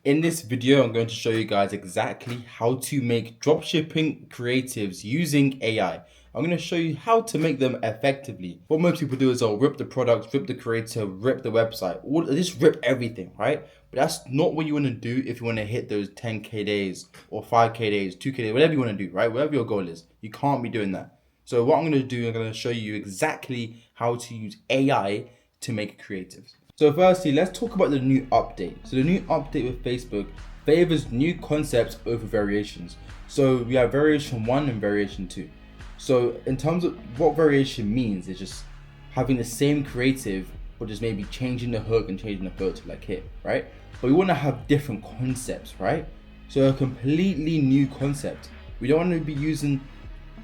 In this video, I'm going to show you guys exactly how to make dropshipping creatives using AI. I'm going to show you how to make them effectively. What most people do is they'll rip the product, rip the creator, rip the website, just rip everything, right? But that's not what you want to do if you want to hit those 10K days or 5K days, 2K days, whatever you want to do, right? Whatever your goal is, you can't be doing that. So what I'm going to do, I'm going to show you exactly how to use AI to make creatives. So firstly, let's talk about the new update. So the new update with Facebook favors new concepts over variations. So we have variation 1 and variation 2. So in terms of what variation means, is just having the same creative, but just maybe changing the hook and changing the photo like here, right? But we want to have different concepts, right? So a completely new concept. We don't want to be using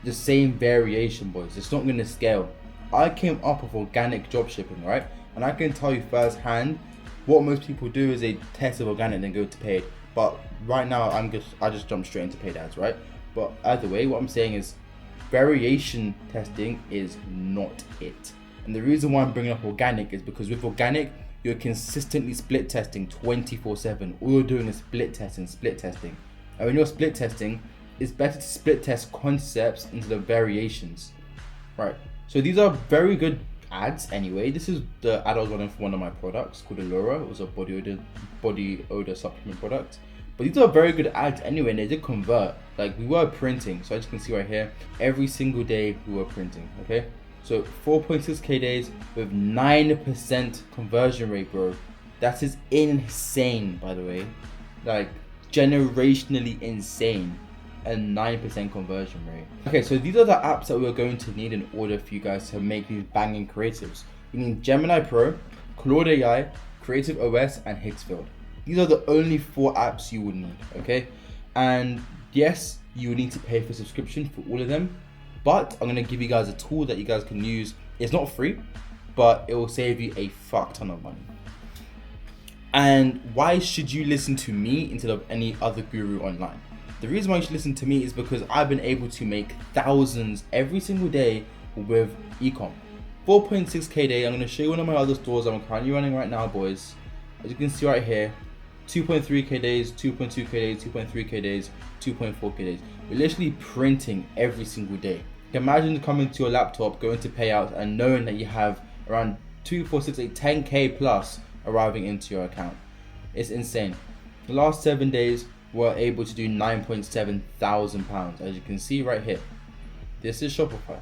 the same variation, boys. It's not going to scale. I came up with organic dropshipping, right? And I can tell you firsthand, what most people do is they test with organic and then go to paid. But right now, I just jump straight into paid ads, right? But either way, what I'm saying is variation testing is not it. And the reason why I'm bringing up organic is because with organic, you're consistently split testing 24/7. All you're doing is split testing. And when you're split testing, it's better to split test concepts into the variations, right? So these are very good ads anyway. This is the ad I was running for one of my products called Allura. It was a body odor supplement product. But these are very good ads anyway, and they did convert. Like, we were printing, so as you can see right here, every single day we were printing, okay? So 4.6K days with 9% conversion rate, bro. That is insane, by the way. Like, generationally insane. And 9% conversion rate. Okay, so these are the apps that we're going to need in order for you guys to make these banging creatives. You need Gemini Pro, Claude AI, Creative OS, and Hitsfield. These are the only 4 apps you would need, okay? And yes, you will need to pay for subscription for all of them, but I'm gonna give you guys a tool that you guys can use. It's not free, but it will save you a fuck ton of money. And why should you listen to me instead of any other guru online? The reason why you should listen to me is because I've been able to make thousands every single day with ecom. 4.6K day. I'm going to show you one of my other stores I'm currently running right now, boys. As you can see right here, 2.3K days, 2.2K days, 2.3K days, 2.4K days. We're literally printing every single day. Imagine coming to your laptop, going to payouts, and knowing that you have around 2, 4, 6, 8, 10K plus arriving into your account. It's insane. The last 7 days, we're able to do £9.7 thousand, as you can see right here. This is Shopify.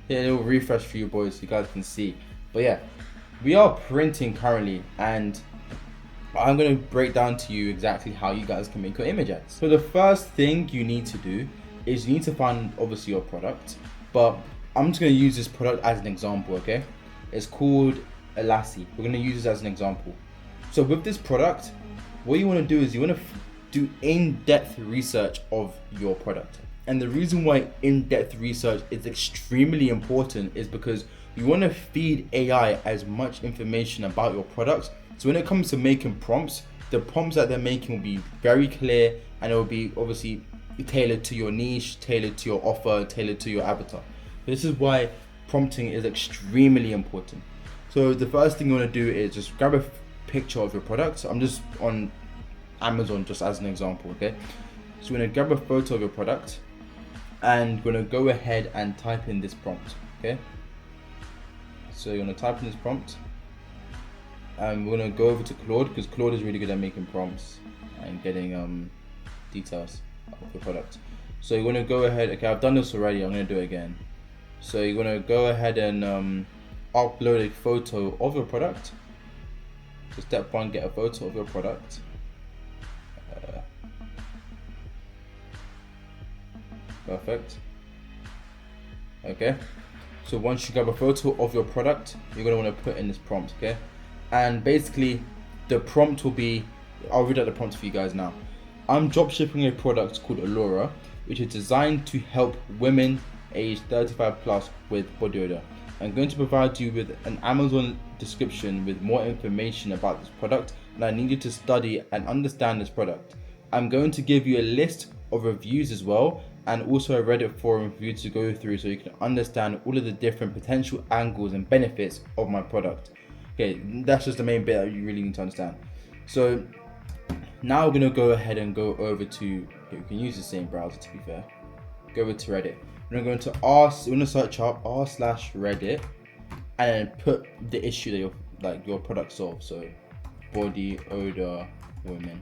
Here, a little refresh for you boys so you guys can see. But yeah, we are printing currently, and I'm going to break down to you exactly how you guys can make your image ads. So the first thing you need to do is you need to find obviously your product, but I'm just going to use this product as an example, okay? It's called Elassie. We're going to use this as an example. So with this product, what you want to do is you want to do in-depth research of your product. And the reason why in-depth research is extremely important is because you want to feed AI as much information about your products. So when it comes to making prompts, the prompts that they're making will be very clear, and it will be obviously tailored to your niche, tailored to your offer, tailored to your avatar. This is why prompting is extremely important. So the first thing you want to do is just grab a picture of your product. I'm just on Amazon just as an example, okay? So we're gonna grab a photo of your product and we're gonna go ahead and type in this prompt, okay? So you're gonna type in this prompt and we're gonna go over to Claude, because Claude is really good at making prompts and getting details of the product. So you're gonna go ahead, okay, I've done this already, I'm gonna do it again. So you're gonna go ahead and upload a photo of your product. So step 1, get a photo of your product. Perfect. Okay. So once you grab a photo of your product, you're going to want to put in this prompt, okay? And basically, the prompt will be, I'll read out the prompt for you guys now. I'm dropshipping a product called Allura, which is designed to help women aged 35 plus with body odor. I'm going to provide you with an Amazon description with more information about this product, and I need you to study and understand this product. I'm going to give you a list of reviews as well, and also a Reddit forum for you to go through so you can understand all of the different potential angles and benefits of my product. Okay, that's just the main bit that you really need to understand. So now we're gonna go ahead and go over to, okay, we can use the same browser to be fair. Go over to Reddit. We're gonna go into we're gonna search up r/Reddit and then put the issue that your product solves. So body odor women,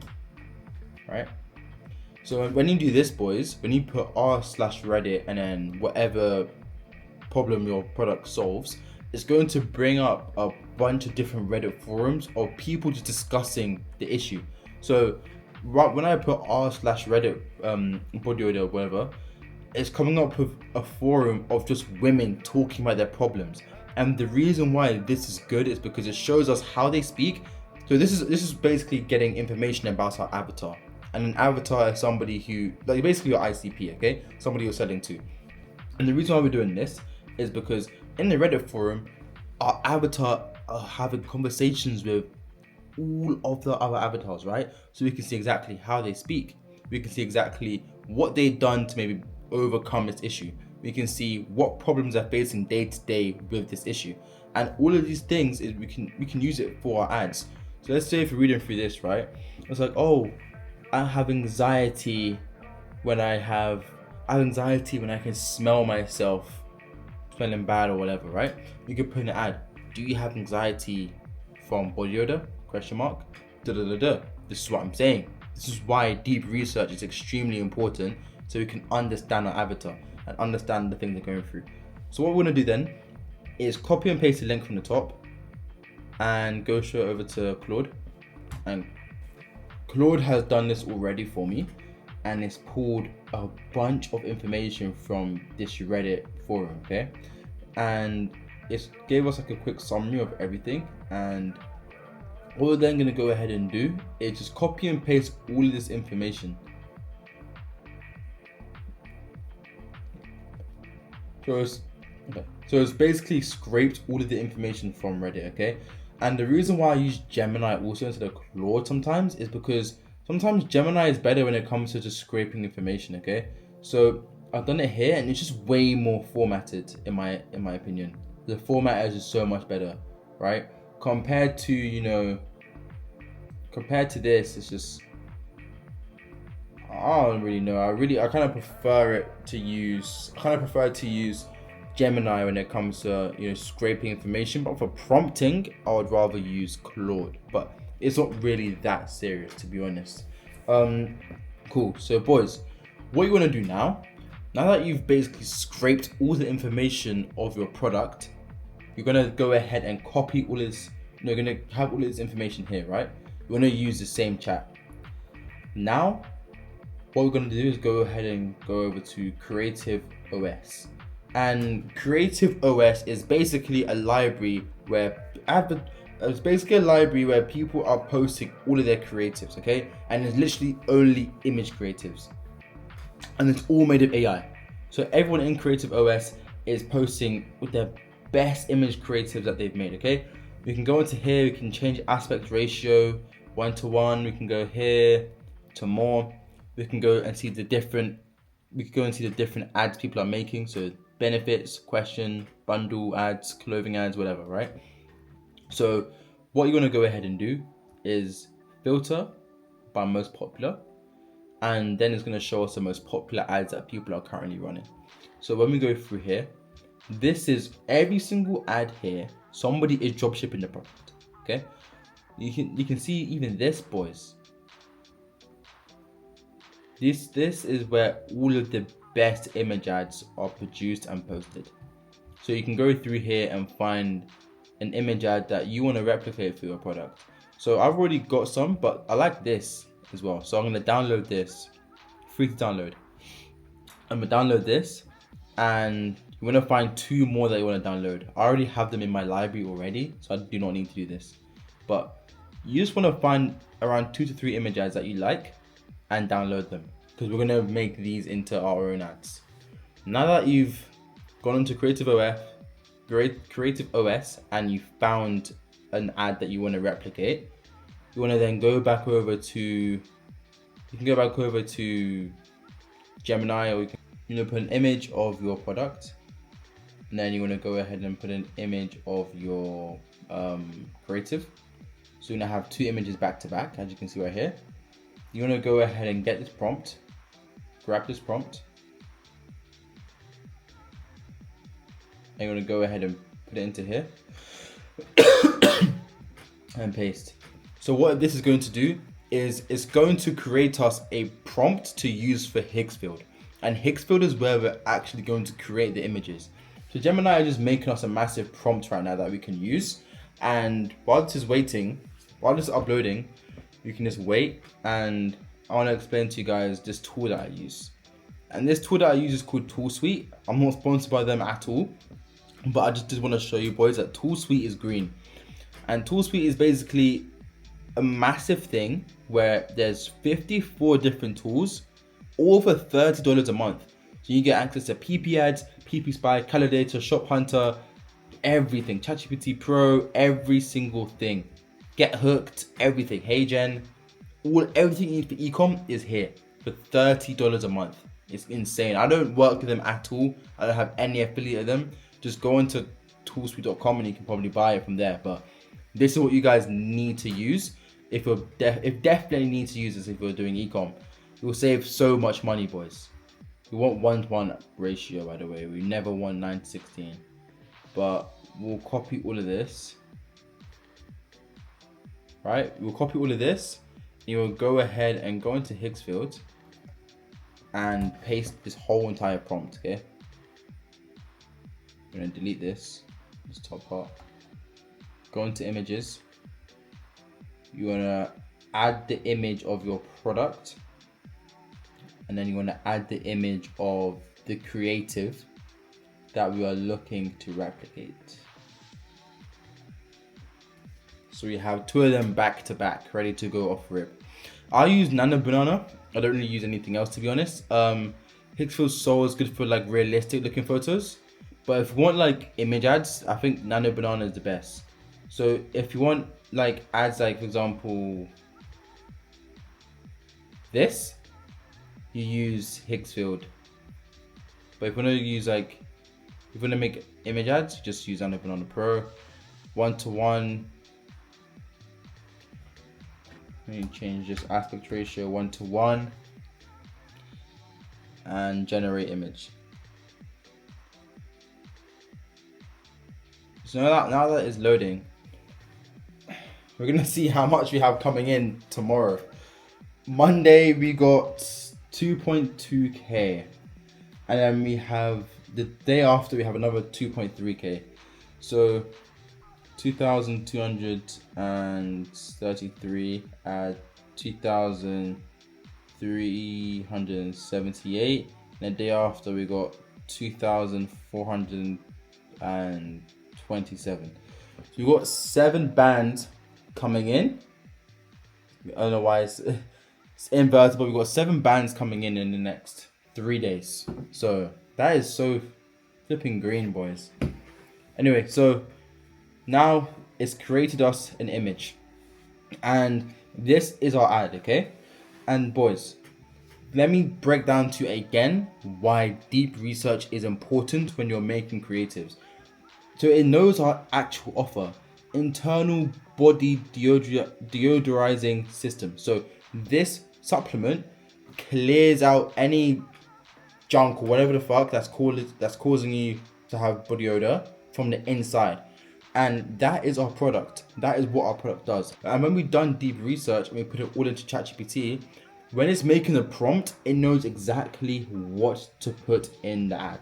right? So when you do this, boys, when you put r/Reddit and then whatever problem your product solves, it's going to bring up a bunch of different Reddit forums of people just discussing the issue. So right when I put r/Reddit body odor whatever, it's coming up with a forum of just women talking about their problems. And the reason why this is good is because it shows us how they speak. So this is basically getting information about our avatar. And an avatar is somebody who, like, basically your ICP, okay? Somebody you're selling to. And the reason why we're doing this is because in the Reddit forum, our avatar are having conversations with all of the other avatars, right? So we can see exactly how they speak. We can see exactly what they've done to maybe overcome this issue. We can see what problems they're facing day to day with this issue. And all of these things is we can use it for our ads. So let's say if you're reading through this, right? It's like, oh, I have anxiety when I can smell myself smelling bad or whatever, right? You could put in an ad. Do you have anxiety from body odor? Question mark. This is what I'm saying. This is why deep research is extremely important, so we can understand our avatar and understand the things they're going through. So what we're gonna do then is copy and paste the link from the top and go straight over to Claude. And Claude has done this already for me, and it's pulled a bunch of information from this Reddit forum, okay? And it gave us like a quick summary of everything. And what we're then gonna go ahead and do is just copy and paste all of this information. So it's basically scraped all of the information from Reddit, okay? And the reason why I use Gemini also instead of Claude sometimes is because sometimes Gemini is better when it comes to just scraping information, okay? So I've done it here and it's just way more formatted in my opinion. The format is just so much better, right? Compared to this, it's just, I don't really know. I kind of prefer to use Gemini when it comes to scraping information. But for prompting, I would rather use Claude. But it's not really that serious, to be honest. Cool. So boys, what you want to do now that you've basically scraped all the information of your product, you're gonna go ahead and copy all this. You're gonna have all this information here, right? You want to use the same chat. Now, what we're going to do is go ahead and go over to Creative OS. And Creative OS is basically a library where people are posting all of their creatives, okay? And it's literally only image creatives. And it's all made of AI. So everyone in Creative OS is posting with their best image creatives that they've made, okay? We can go into here, we can change aspect ratio 1:1. We can go here to more. We can go and see the different ads people are making. So benefits, question, bundle ads, clothing ads, whatever, right? So what you're gonna go ahead and do is filter by most popular, and then it's gonna show us the most popular ads that people are currently running. So when we go through here, this is every single ad here. Somebody is dropshipping the product, okay? You can see even this, boys. This is where all of the best image ads are produced and posted. So you can go through here and find an image ad that you want to replicate for your product. So I've already got some, but I like this as well. So I'm going to download this, free to download. I'm going to download this, and you want to find 2 more that you want to download. I already have them in my library already, so I do not need to do this. But you just want to find around 2 to 3 image ads that you like and download them, because we're going to make these into our own ads. Now that you've gone into Creative OS and you found an ad that you want to replicate, you want to then go back over to Gemini, or you can put an image of your product, and then you want to go ahead and put an image of your creative. So you're gonna have 2 images back to back, as you can see right here. You wanna go ahead and get this prompt, grab this prompt, and you're gonna go ahead and put it into here and paste. So what this is going to do is it's going to create us a prompt to use for Higgsfield. And Higgsfield is where we're actually going to create the images. So Gemini is just making us a massive prompt right now that we can use. And while this is waiting, while this is uploading, you can just wait. And I want to explain to you guys this tool that I use. And this tool that I use is called ToolSuite. I'm not sponsored by them at all, but I just want to show you boys that ToolSuite is green. And ToolSuite is basically a massive thing where there's 54 different tools, all for $30 a month. So you get access to PP Ads, PP Spy, Calculator, Shop Hunter, everything, ChatGPT Pro, every single thing. Get Hooked, everything. HeyGen, everything you need for ecom is here for $30 a month. It's insane. I don't work with them at all. I don't have any affiliate with them. Just go into toolsuite.com and you can probably buy it from there. But this is what you guys need to use. If definitely need to use this if you're doing ecom. You will save so much money, boys. We want 1-to-1 ratio, by the way. We never want 9-16. But we'll copy all of this. Right? We'll copy all of this. You will go ahead and go into Higgsfield and paste this whole entire prompt, okay? I'm gonna delete this top part. Go into images. You wanna add the image of your product, and then you wanna add the image of the creative that we are looking to replicate. So we have 2 of them back to back, ready to go off rip. I use Nano Banana. I don't really use anything else, to be honest. Higgsfield Soul is good for like realistic looking photos, but if you want like image ads, I think Nano Banana is the best. So if you want like ads, like for example this, you use Higgsfield. But if you want to use like, if you want to make image ads, just use Nano Banana Pro. 1-to-1. Let me change this aspect ratio 1-to-1 and generate image. So now that it's loading, we're gonna see how much we have coming in tomorrow. Monday we got 2.2k, and then we have the day after we have another 2.3k. So 2,233 at 2,378. And the day after we got 2,427. So we got 7 bands coming in. I don't know why it's inverted, but we got 7 bands coming in the next 3 days. So that is so flipping green, boys. Anyway, so now it's created us an image, and this is our ad, okay? And boys, let me break down to you again why deep research is important when you're making creatives. So it knows our actual offer, internal body deodorizing system. So this supplement clears out any junk or whatever the fuck that's causing you to have body odor from the inside. And that is our product. That is what our product does. And when we've done deep research and we put it all into ChatGPT, when it's making a prompt, it knows exactly what to put in the ad.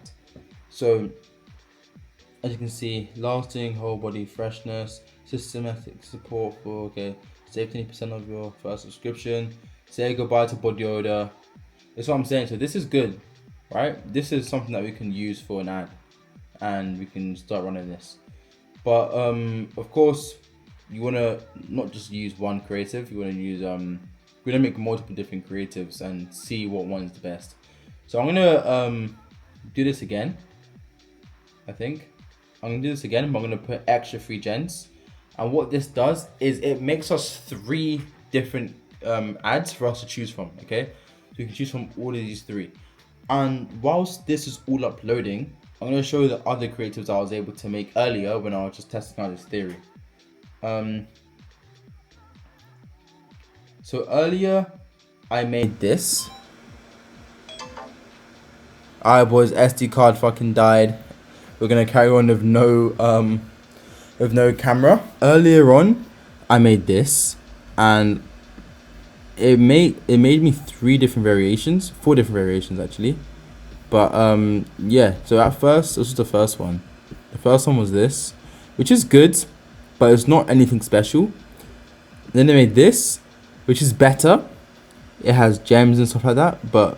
So as you can see, lasting whole body freshness, systematic support for, okay, save 20% of your first subscription, say goodbye to body odor. That's what I'm saying. So this is good, right? This is something that we can use for an ad, and we can start running this. But of course, you want to not just use one creative. You want to use we're gonna make multiple different creatives and see what one is the best. So I'm gonna do this again. I think I'm gonna do this again, but I'm gonna put extra 3 gens. And what this does is it makes us 3 different ads for us to choose from. Okay, so you can choose from all of these 3. And whilst this is all uploading, I'm going to show you the other creatives I was able to make earlier when I was just testing out this theory. So earlier I made this. Alright boys, SD card fucking died. We're gonna carry on with no camera. Earlier on I made this, and it made me 4 different variations actually. But yeah, so at first this was the first one. The first one was this, which is good, but it's not anything special. Then they made this, which is better. It has gems and stuff like that, but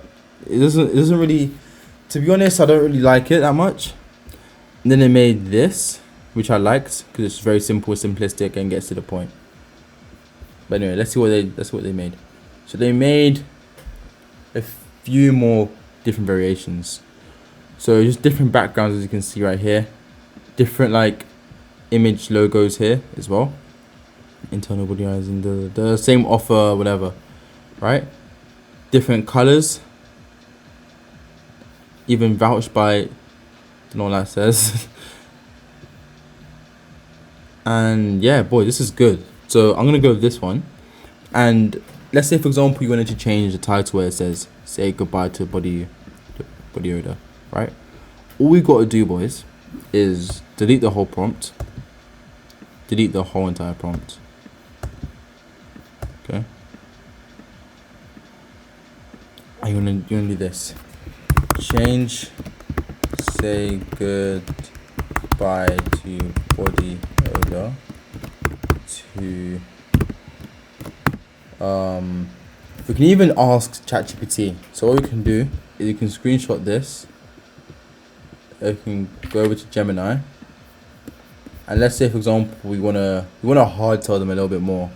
it doesn't really, to be honest, I don't really like it that much. And then they made this, which I liked because it's very simple, simplistic, and gets to the point. But anyway, let's see what they made. So they made a few more different variations. So just different backgrounds, as you can see right here. Different like image logos here as well. Internal body eyes and the same offer, whatever, right? Different colors, even vouched by, don't know what that says. And yeah, boy, this is good. So I'm gonna go with this one. And let's say, for example, you wanted to change the title where it says "Say goodbye to body odor," right? All we got to do, boys, is delete the whole prompt. Delete the whole entire prompt. Okay. And you wanna do this. Change "Say goodbye to body odor" to we can even ask ChatGPT. So what we can do is you can screenshot this. You can go over to Gemini, and let's say, for example, we wanna hard tell them a little bit more.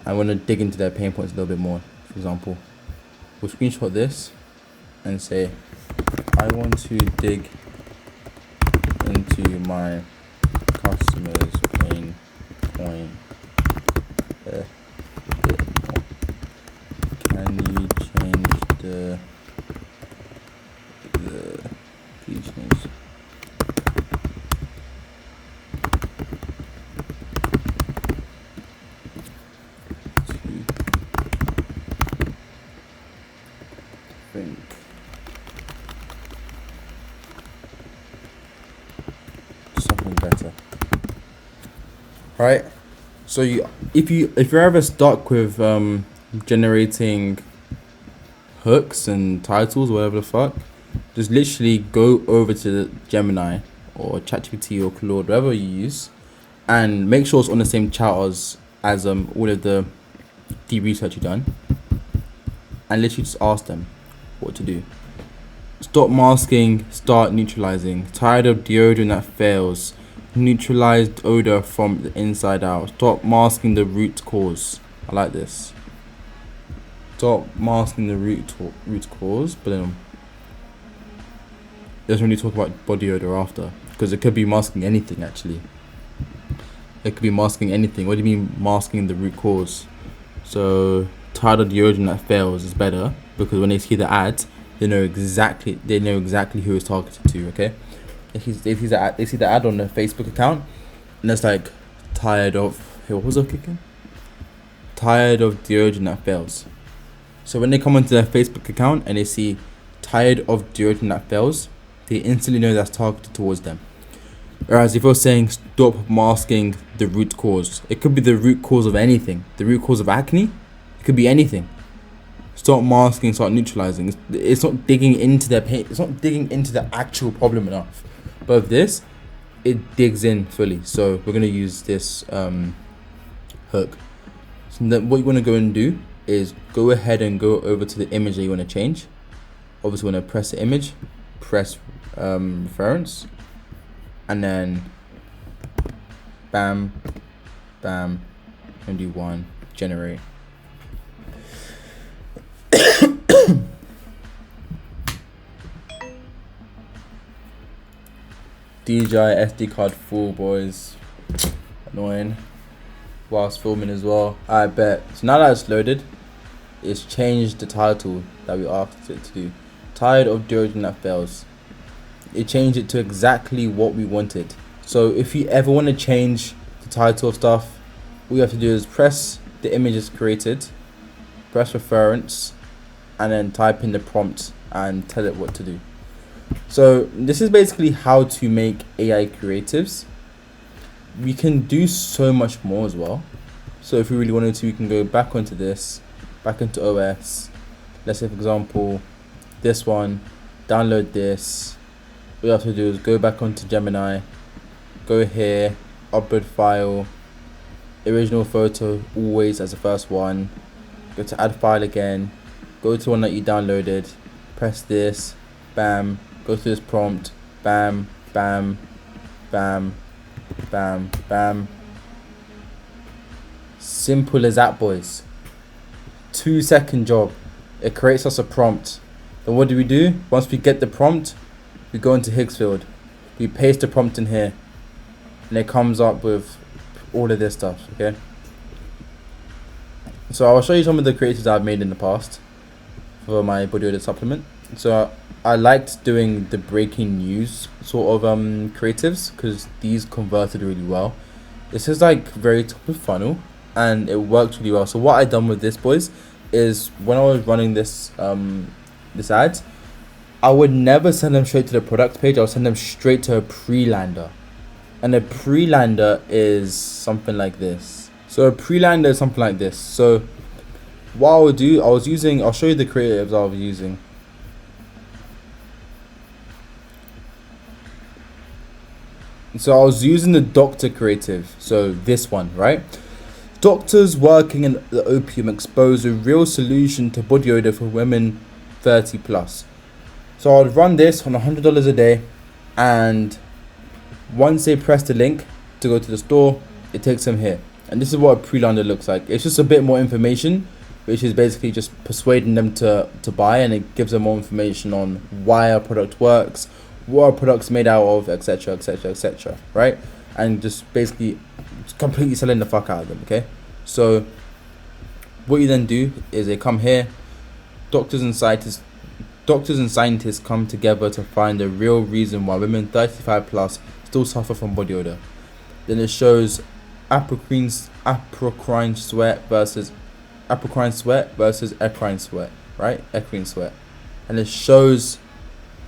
I wanna dig into their pain points a little bit more. For example, we'll screenshot this and say, I want to dig into my customer's pain point. Can you change please change to think something better, right? So if you're ever stuck with generating hooks and titles, whatever the fuck, just literally go over to Gemini or ChatGPT or Claude, whatever you use, and make sure it's on the same chat as all of the deep research you've done, and literally just ask them what to do. Stop masking, start neutralizing. Tired of deodorant that fails. Neutralized odor from the inside out. Stop masking the root cause. I like this. Stop masking the root cause, but then it doesn't really talk about body odor after, because it could be masking anything actually. It could be masking anything. What do you mean masking the root cause? So tired of deodorant that fails is better, because when they see the ad, they know exactly who it's targeted to. Okay, if they see the ad on the Facebook account, and it's like tired of, hey, what was I kicking? Tired of deodorant that fails. So when they come onto their Facebook account and they see tired of deodorant that fails, they instantly know that's targeted towards them. Whereas if you're saying stop masking the root cause, it could be the root cause of anything. The root cause of acne, it could be anything. Stop masking, start neutralizing. It's not digging into their pain. It's not digging into the actual problem enough. But with this, it digs in fully. So we're gonna use this hook. So then what you want to go and do is go ahead and go over to the image that you want to change. Obviously, want to press the image, press reference, and then bam, bam, and do one, generate. DJI SD card full, boys. Annoying. Whilst filming as well. I bet. So now that it's loaded, it's changed the title that we asked it to do. Tired of deodorant that fails. It changed it to exactly what we wanted. So if you ever want to change the title of stuff, all you have to do is press the image is created, press reference, and then type in the prompt and tell it what to do. So this is basically how to make AI creatives. We can do so much more as well. So if we really wanted to, we can go back onto this, back into OS. Let's say, for example, this one, download this. What you have to do is go back onto Gemini, go here, upload file, original photo always as the first one, go to add file again, go to one that you downloaded, press this, bam, go to this prompt, bam, bam, bam, bam, bam. Simple as that, boys. 2-second job. It creates us a prompt. Then what do? Once we get the prompt, we go into Higgsfield, we paste the prompt in here, and it comes up with all of this stuff. Okay, so I'll show you some of the creatives I've made in the past for my Bodybuilder supplement. So I liked doing the breaking news sort of creatives because these converted really well. This is like very top of funnel and it worked really well. So what I done with this, boys, is when I was running this this ad, I would never send them straight to the product page. I'll send them straight to a pre-lander. And a pre-lander is something like this. So a pre-lander is something like this. So what I would do, I'll show you the creatives I was using. So I was using the doctor creative. So this one, right? Doctors working in the opium expose a real solution to body odor for women 30 plus. So I'd run this on $100 a day, and once they press the link to go to the store, it takes them here. And this is what a pre-lander looks like. It's just a bit more information, which is basically just persuading them to buy, and it gives them more information on why our product works, what our product's made out of, etc, etc, etc, right? And just basically completely selling the fuck out of them. Okay, so what you then do is they come here, doctors and scientists come together to find the real reason why women 35 plus still suffer from body odor. Then it shows apocrine sweat versus eccrine sweat, right? Eccrine sweat. And it shows,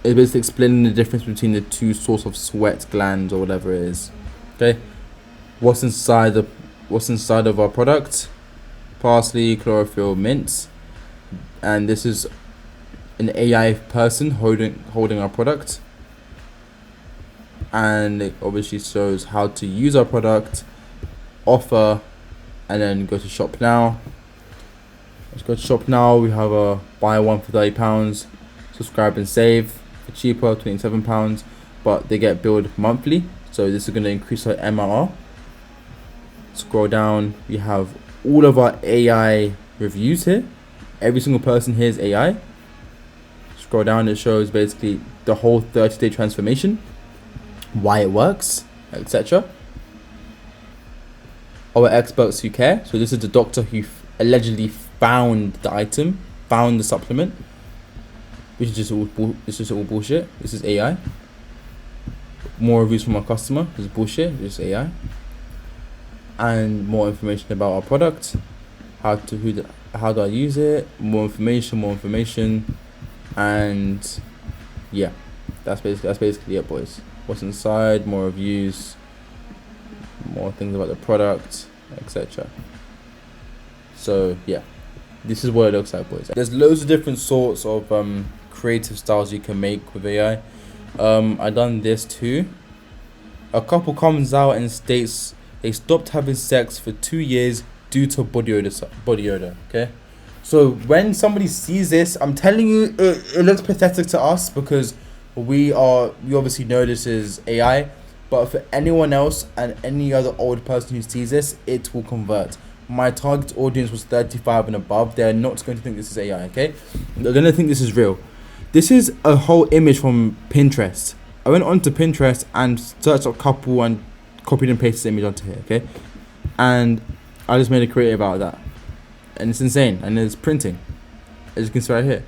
it's basically explaining the difference between the two sorts of sweat glands or whatever it is. Okay, what's inside of our product: parsley, chlorophyll, mint. And this is an AI person holding our product, and it obviously shows how to use our product, offer, and then go to shop now. Let's go to shop now. We have a buy one for £30, subscribe and save for cheaper, £27, but they get billed monthly, so this is going to increase our MRR. Scroll down, we have all of our AI reviews here. Every single person here is AI. Scroll down, it shows basically the whole 30-day transformation, why it works, etc. Our experts who care. So this is the doctor who allegedly found the item, found the supplement, which is just all bullshit. This is AI. More reviews from our customer. This is bullshit. This is AI. And more information about our product. How do I use it? More information. And yeah, that's basically it, boys. What's inside, more reviews, more things about the product, etc. So yeah, this is what it looks like, boys. There's loads of different sorts of creative styles you can make with AI. I done this too. A couple comes out and states they stopped having sex for 2 years due to body odor. Okay, so when somebody sees this, I'm telling you, it looks pathetic to us because we obviously know this is AI, but for anyone else and any other old person who sees this, it will convert. My target audience was 35 and above. They're not going to think this is AI, okay? They're going to think this is real. This is a whole image from Pinterest. I went onto Pinterest and searched a couple and copied and pasted this image onto here, okay? And I just made a creative out of that. And it's insane. And it's printing. As you can see right here.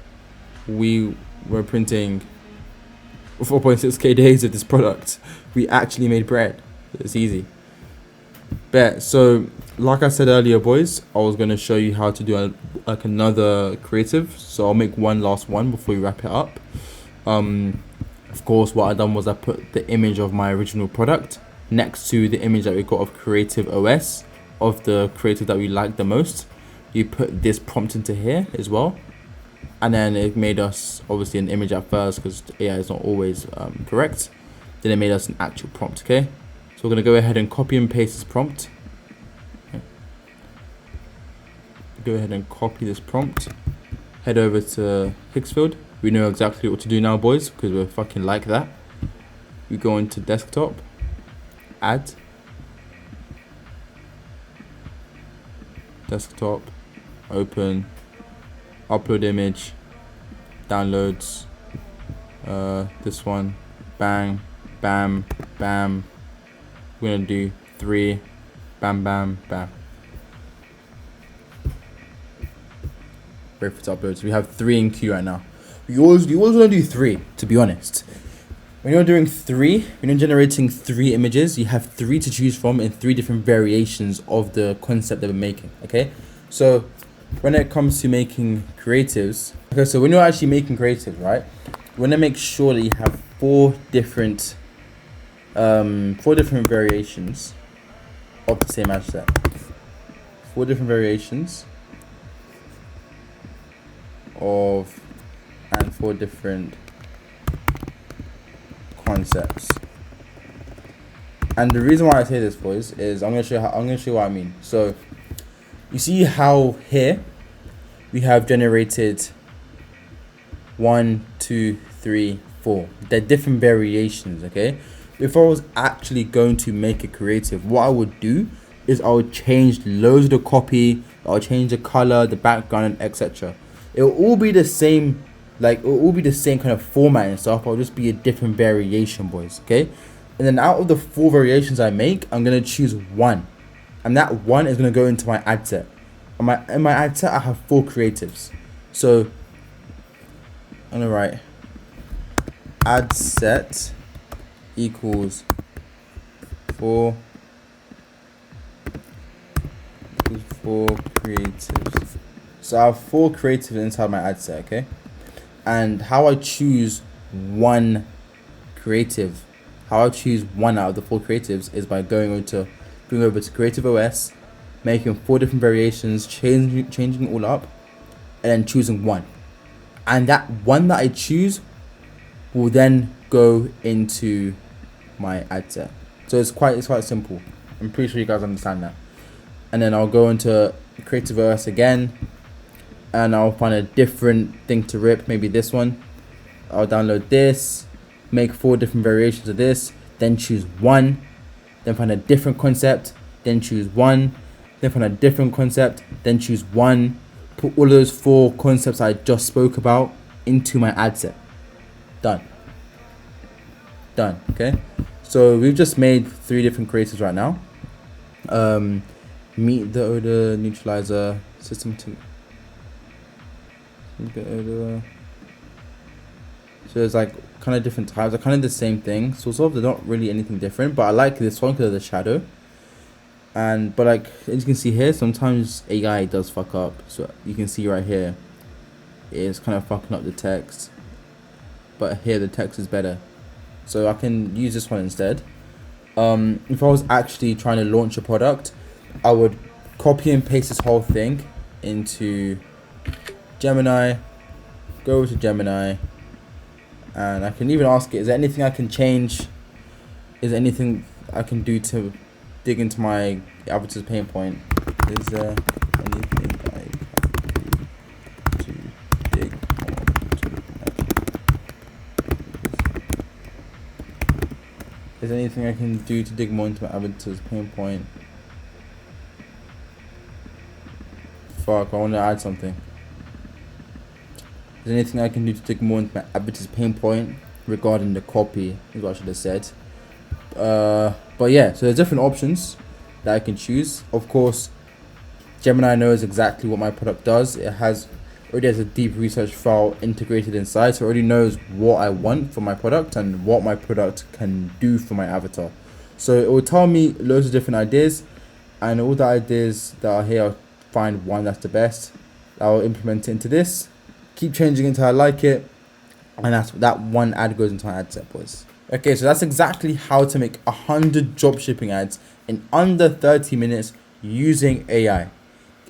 We were printing 4.6k days of this product. We actually made bread. It's easy. Bet. So, like I said earlier, boys, I was gonna show you how to do like another creative. So I'll make one last one before we wrap it up. Of course, what I done was I put the image of my original product next to the image that we got of Creative OS of the creative that we like the most. You put this prompt into here as well, and then it made us obviously an image at first because AI is not always correct. Then it made us an actual prompt. Okay. So we're going to go ahead and copy and paste this prompt. Okay. Go ahead and copy this prompt. Head over to Higgsfield. We know exactly what to do now, boys, because we're fucking like that. We go into desktop, add, desktop, open, upload image, downloads, this one, bang, bam, bam. We're gonna do 3, bam, bam, bam. Wait for it to upload. So we have 3 in queue right now. You always want to do 3, to be honest. When you're doing 3, when you're generating 3 images, you have 3 to choose from in 3 different variations of the concept that we're making. Okay, so when it comes to making creatives, okay, so when you're actually making creatives, right, you want to make sure that you have 4 different variations of the same ad set. 4 different variations of and 4 different concepts. And the reason why I say this, boys, is I'm gonna show you what I mean. So you see how here we have generated 1, 2, 3, 4. They're different variations. Okay, if I was actually going to make a creative, what I would do is I would change loads of the copy, I'll change the color, the background, and etc. It will all be the same, like it will all be the same kind of format and stuff. I'll just be a different variation, boys. Okay, and then out of the 4 variations I make, I'm gonna choose 1, and that 1 is gonna go into my ad set. In my ad set, I have 4 creatives. So I'm gonna write ad set equals 4 creatives. So I have 4 creatives inside my ad set. Okay, and how I choose 1 creative, how I choose 1 out of the 4 creatives is by going over to Creative OS, making 4 different variations, changing it all up, and then choosing 1. And that 1 that I choose will then go into my ad set. So it's quite simple. I'm pretty sure you guys understand that. And then I'll go into Creative OS again, and I'll find a different thing to rip, maybe this one. I'll download this, make 4 different variations of this, then choose 1, then find a different concept, then choose 1, then find a different concept, then choose 1, put all of those 4 concepts I just spoke about into my ad set. Done. Okay, so we've just made 3 different creatives right now. Meet the odor neutralizer system to odor. So there's like kind of different types. They're kind of the same thing, so they're not really anything different, but I like this one because of the shadow. But like as you can see here, sometimes AI does fuck up. So you can see right here it's kind of fucking up the text, but here the text is better, so I can use this one instead. If I was actually trying to launch a product, I would copy and paste this whole thing into Gemini, go over to Gemini, and I can even ask it, is there anything I can change? Is there anything I can do to dig into my avatar's pain point? Is there anything I can do to dig Is there anything I can do to dig more into my avatar's pain point? Fuck, I want to add something. Is there anything I can do to dig more into my avatar's pain point regarding the copy, is what I should have said. But yeah, so there's different options that I can choose. Of course, Gemini knows exactly what my product does. It already has a deep research file integrated inside, so it already knows what I want for my product and what my product can do for my avatar. So it will tell me loads of different ideas, and all the ideas that are here, I'll find one that's the best. I'll implement it into this, keep changing it until I like it, and that one ad goes into my ad set, boys. Okay, so that's exactly how to make 100 dropshipping ads in under 30 minutes using AI.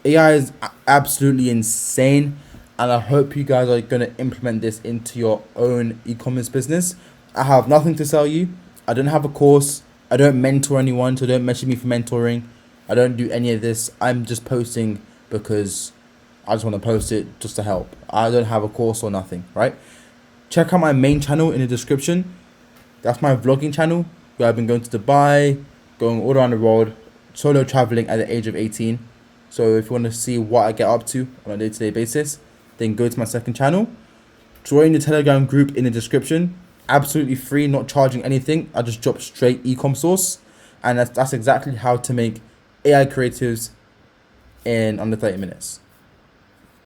AI is absolutely insane, and I hope you guys are going to implement this into your own e-commerce business. I have nothing to sell you. I don't have a course. I don't mentor anyone, so don't message me for mentoring. I don't do any of this. I'm just posting because I just want to post it just to help. I don't have a course or nothing, right? Check out my main channel in the description. That's my vlogging channel where I've been going to Dubai, going all around the world, solo traveling at the age of 18. So if you want to see what I get up to on a day-to-day basis, then go to my second channel. Join the Telegram group in the description. Absolutely free, not charging anything. I just drop straight e-com source. And that's exactly how to make AI creatives in under 30 minutes.